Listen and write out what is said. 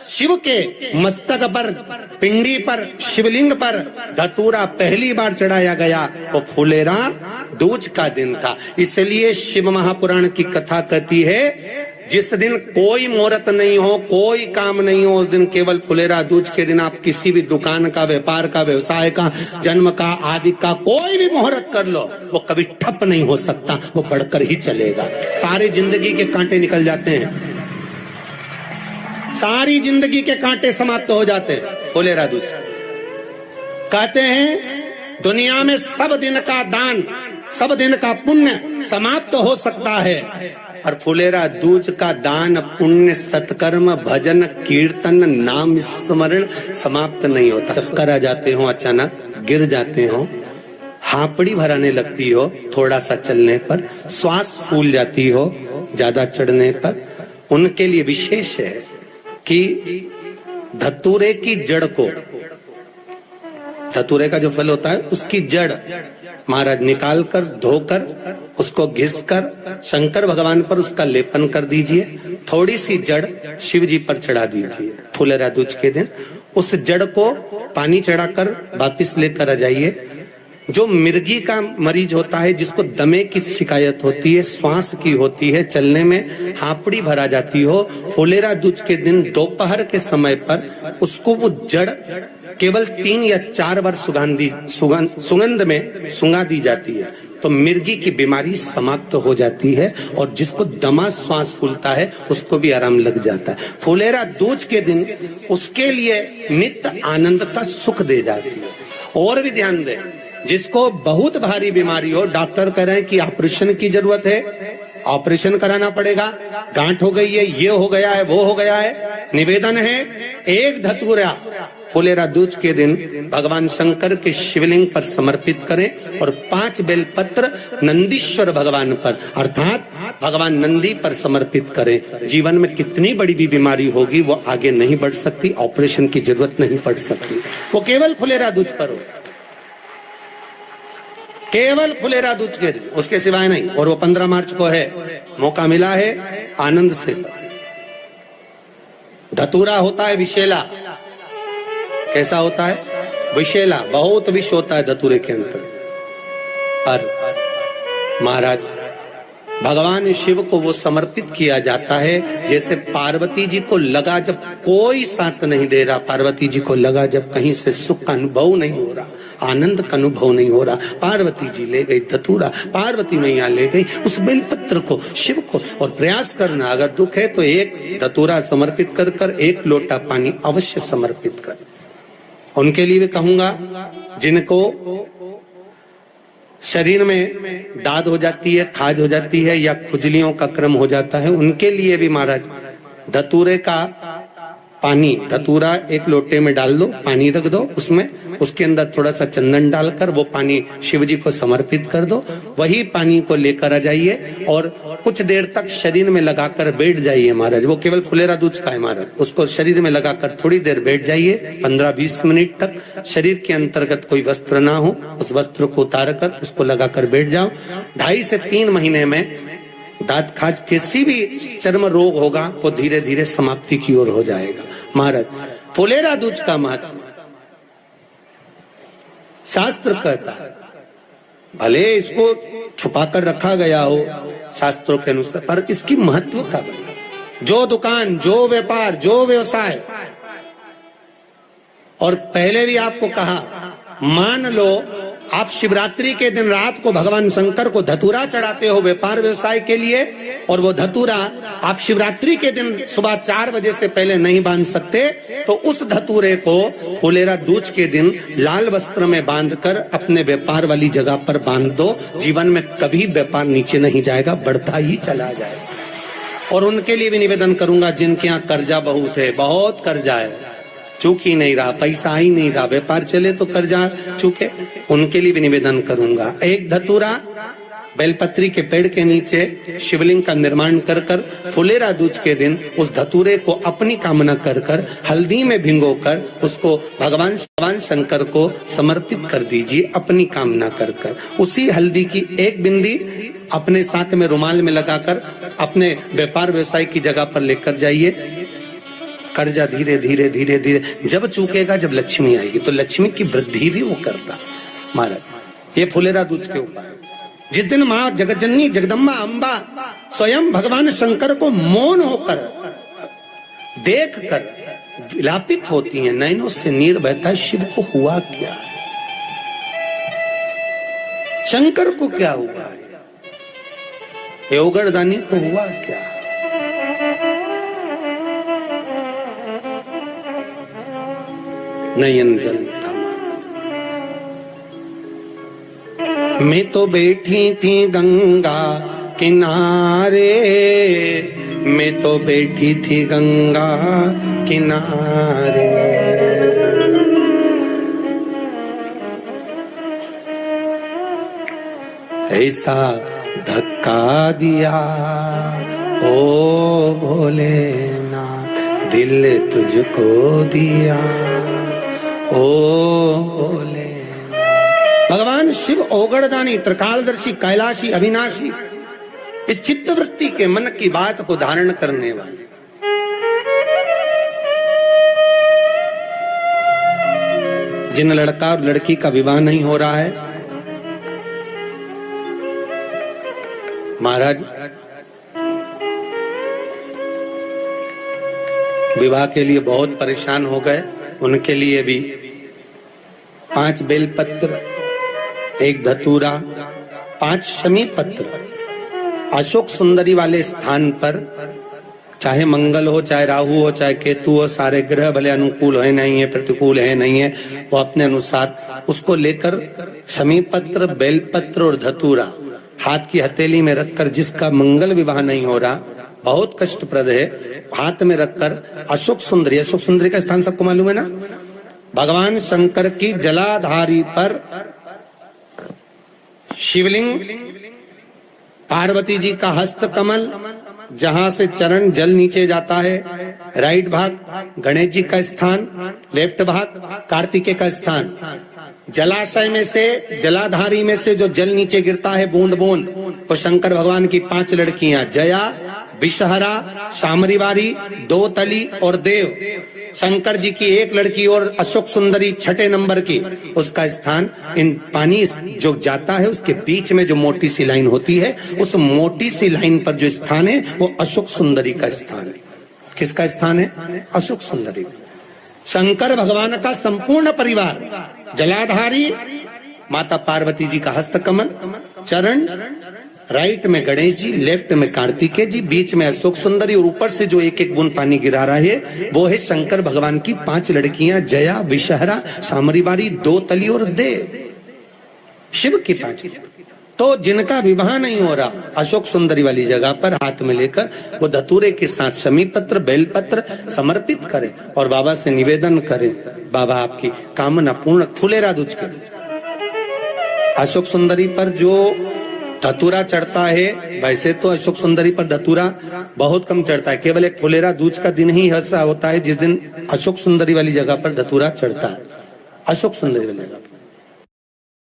शिव के मस्तक पर, पिंडी पर, शिवलिंग पर धतूरा पहली बार चढ़ाया गया तो फुलेरा दूज का दिन था। इसलिए शिव महापुराण की कथा कहती है जिस दिन कोई मुहूर्त नहीं हो, कोई काम नहीं हो, उस दिन केवल फुलेरा दूज के दिन आप किसी भी दुकान का, व्यापार का, व्यवसाय का, जन्म का, आदि का कोई भी मुहूर्त कर लो, वो कभी ठप नहीं हो सकता, वो बढ़कर ही चलेगा। सारी जिंदगी के कांटे निकल जाते हैं, सारी जिंदगी के कांटे समाप्त हो जाते हैं फुलेरा दूज। कहते हैं दुनिया में सब दिन का दान, सब दिन का पुण्य समाप्त हो सकता है, और फुलेरा दूज का दान, पुण्य, सत्कर्म, भजन, कीर्तन, नाम स्मरण समाप्त नहीं होता। चक्कर आ जाते हो, अचानक गिर जाते हो, हापड़ी भराने लगती हो थोड़ा सा चलने पर, श्वास फूल जाती हो ज्यादा चढ़ने पर, उनके लिए विशेष है कि धतूरे की जड़ को, धतूरे का जो फल होता है उसकी जड़ महाराज निकाल कर, धोकर, उसको घिसकर शंकर भगवान पर उसका लेपन कर दीजिए। थोड़ी सी जड़ शिव जी पर चढ़ा दीजिए फुलेरा दूज के दिन। उस जड़ को पानी चढ़ाकर वापिस लेकर आ जाइए। जो मिर्गी का मरीज होता है, जिसको दमे की शिकायत होती है, श्वास की होती है, चलने में हापड़ी भरा जाती हो, फुलेरा दूज के दिन दोपहर के समय पर उसको वो जड़ केवल 3 या 4 बार सुगंध में सुंगा दी जाती है तो मिर्गी की बीमारी समाप्त हो जाती है, और जिसको दमा श्वास फूलता है उसको भी आराम लग जाता है। फुलेरा दूज के दिन उसके लिए नित्य आनंद का सुख दे जाती है। और भी ध्यान दें, जिसको बहुत भारी बीमारी हो, डॉक्टर कह रहे हैं कि ऑपरेशन की जरूरत है, ऑपरेशन कराना पड़ेगा, गांठ हो गई है, ये हो गया है, वो हो गया है, निवेदन है एक धतूरा फुलेरा दूज के दिन भगवान शंकर के शिवलिंग पर समर्पित करें और 5 बेलपत्र नंदीश्वर भगवान पर अर्थात भगवान नंदी पर समर्पित करें। जीवन में कितनी बड़ी भी बीमारी होगी वो आगे नहीं बढ़ सकती, ऑपरेशन की जरूरत नहीं पड़ सकती, वो केवल फुलेरा दूज पर हो, केवल फुलेरा दूज के दिन, उसके सिवाय नहीं। और वो 15 मार्च को है, मौका मिला है, आनंद से। धतूरा होता है विषैला। कैसा होता है? विषैला, बहुत विष होता है धतूरे के अंदर। पर महाराज भगवान शिव को वो समर्पित किया जाता है जैसे पार्वती जी को लगा, जब कोई साथ नहीं दे रहा, पार्वती जी को लगा जब कहीं से सुख का अनुभव नहीं हो रहा, आनंद का अनुभव नहीं हो रहा, पार्वती जी ले गई धतूरा, पार्वती मैया ले गई उस बेलपत्र को शिव को। और प्रयास करना, अगर दुख है तो एक धतूरा समर्पित कर कर 1 लोटा पानी अवश्य समर्पित कर। उनके लिए भी कहूंगा जिनको शरीर में दाद हो जाती है, खाज हो जाती है या खुजलियों का क्रम हो जाता है, उनके लिए भी महाराज धतूरे का पानी, धतूरा 1 लोटे में डाल दो, पानी रख दो उसमें, उसके अंदर थोड़ा सा चंदन डालकर वो पानी शिव जी को समर्पित कर दो। वही पानी को लेकर आ जाइए और कुछ देर तक शरीर में लगाकर बैठ जाइए महाराज। वो केवल फुलेरा दूज का है महाराज, उसको शरीर में लगाकर थोड़ी देर बैठ जाइए, 15-20 मिनट तक। शरीर के अंतर्गत कोई वस्त्र ना हो, उस वस्त्र को उतार कर उसको लगाकर बैठ जाओ। 2.5 से 3 महीने में दांत खाज, किसी भी चर्म रोग होगा वो धीरे धीरे समाप्ति की ओर हो जाएगा। महाराज फुलेरा दूज का महत्व शास्त्र कहता है, भले इसको छुपा कर रखा गया हो शास्त्रों के अनुसार, पर इसकी महत्व का जो दुकान, जो व्यापार, जो व्यवसाय, और पहले भी आपको कहा, मान लो आप शिवरात्रि के दिन रात को भगवान शंकर को धतूरा चढ़ाते हो व्यापार व्यवसाय के लिए, और वो धतूरा आप शिवरात्रि के दिन सुबह 4 बजे से पहले नहीं बांध सकते, तो उस धतूरे को फुलेरा दूज के दिन लाल वस्त्र में बांधकर अपने व्यापार वाली जगह पर बांध दो। जीवन में कभी व्यापार नीचे नहीं जाएगा, बढ़ता ही चला जाएगा। और उनके लिए भी निवेदन करूंगा जिनके यहाँ कर्जा बहुत है, बहुत कर्जा है, चूक ही नहीं रहा, पैसा ही नहीं रहा, व्यापार चले तो कर्जा चूके, उनके लिए भी निवेदन करूंगा। एक धतूरा बेलपत्री के पेड़ के नीचे शिवलिंग का निर्माण कर कर फुलेरा दूज के दिन उस धतूरे को अपनी कामना कर कर हल्दी में भिगोकर उसको भगवान शंकर को समर्पित कर दीजिए अपनी कामना कर कर। उसी हल्दी की 1 बिंदी अपने साथ में रुमाल में लगाकर अपने व्यापार व्यवसाय की जगह पर लेकर जाइए। कर्जा धीरे धीरे धीरे धीरे जब चूकेगा, जब लक्ष्मी आएगी, तो लक्ष्मी की वृद्धि भी वो करता महाराज। ये फुलेरा दूज के ऊपर जिस दिन माँ जगतजननी जगदम्बा अम्बा स्वयं भगवान शंकर को मौन होकर देख कर विलापित होती हैं, नैनों से नीर बहता है, शिव को हुआ क्या, शंकर को क्या हुआ है, योगरदानी को हुआ क्या। नयन जलता महाराज। मैं तो बैठी थी गंगा किनारे, मैं तो बैठी थी गंगा किनारे, ऐसा धक्का दिया ओ भोलेनाथ, दिल तुझको दिया ओ भोलेनाथ। भगवान शिव ओगड़दानी, त्रिकालदर्शी, कैलाशी, अविनाशी, इस चित्तवृत्ति के मन की बात को धारण करने वाले, जिन लड़का और लड़की का विवाह नहीं हो रहा है महाराज, विवाह के लिए बहुत परेशान हो गए, उनके लिए भी 5 बेलपत्र, 1 धतूरा, 5 शमी पत्र अशोक सुंदरी वाले स्थान पर, चाहे मंगल हो, चाहे राहु हो, चाहे केतु हो, सारे ग्रह भले अनुकूल है नहीं है, प्रतिकूल है नहीं है, वो अपने अनुसार उसको लेकर शमी पत्र, बेलपत्र और धतूरा हाथ की हथेली में रखकर, जिसका मंगल विवाह नहीं हो रहा, बहुत कष्टप्रद है, हाथ में रखकर अशोक सुंदरी, अशोक सुंदरी का स्थान सबको मालूम है ना, भगवान शंकर की जलाधारी पर शिवलिंग, पार्वती जी का हस्त कमल, जहां से चरण जल नीचे जाता है, राइट भाग गणेश जी का स्थान, लेफ्ट भाग कार्तिकेय का स्थान, जलाशय में से, जलाधारी में से जो जल नीचे गिरता है बूंद बूंद, वो शंकर भगवान की 5 लड़कियां, जया, विषहरा, शामरीवारी, दो तली और देव, शंकर जी की 1 लड़की और अशोक सुंदरी 6ठे नंबर की, उसका स्थान, इन पानी जो जाता है उसके बीच में जो मोटी सी लाइन होती है, उस मोटी सी लाइन पर जो स्थान है वो अशोक सुंदरी का स्थान है। किसका स्थान है? अशोक सुंदरी। शंकर भगवान का संपूर्ण परिवार, जलाधारी माता पार्वती जी का हस्तकमल, चरण, राइट में गणेश जी, लेफ्ट में कार्तिकेय जी, बीच में अशोक सुंदरी, और ऊपर से जो 1-1 बूंद पानी गिरा रहा है वो है शंकर भगवान की 5 लड़कियां, जया, विषहरा, शामरीवारी, दो तली और देव, शिव की 5। तो जिनका विवाह नहीं हो रहा, अशोक सुंदरी वाली जगह पर हाथ में लेकर वो धतूरे के साथ शमी पत्र, बेलपत्र समर्पित करे और बाबा से निवेदन करे, बाबा आपकी कामना पूर्ण, फुलेरा दूज करे। अशोक सुंदरी पर जो धतूरा चढ़ता है, वैसे तो अशोक सुंदरी पर धतूरा बहुत कम चढ़ता है, केवल एक फुलेरा दूज का दिन ही ऐसा होता है जिस दिन अशोक सुंदरी वाली जगह पर धतूरा चढ़ता है, अशोक सुंदरी वाली जगह।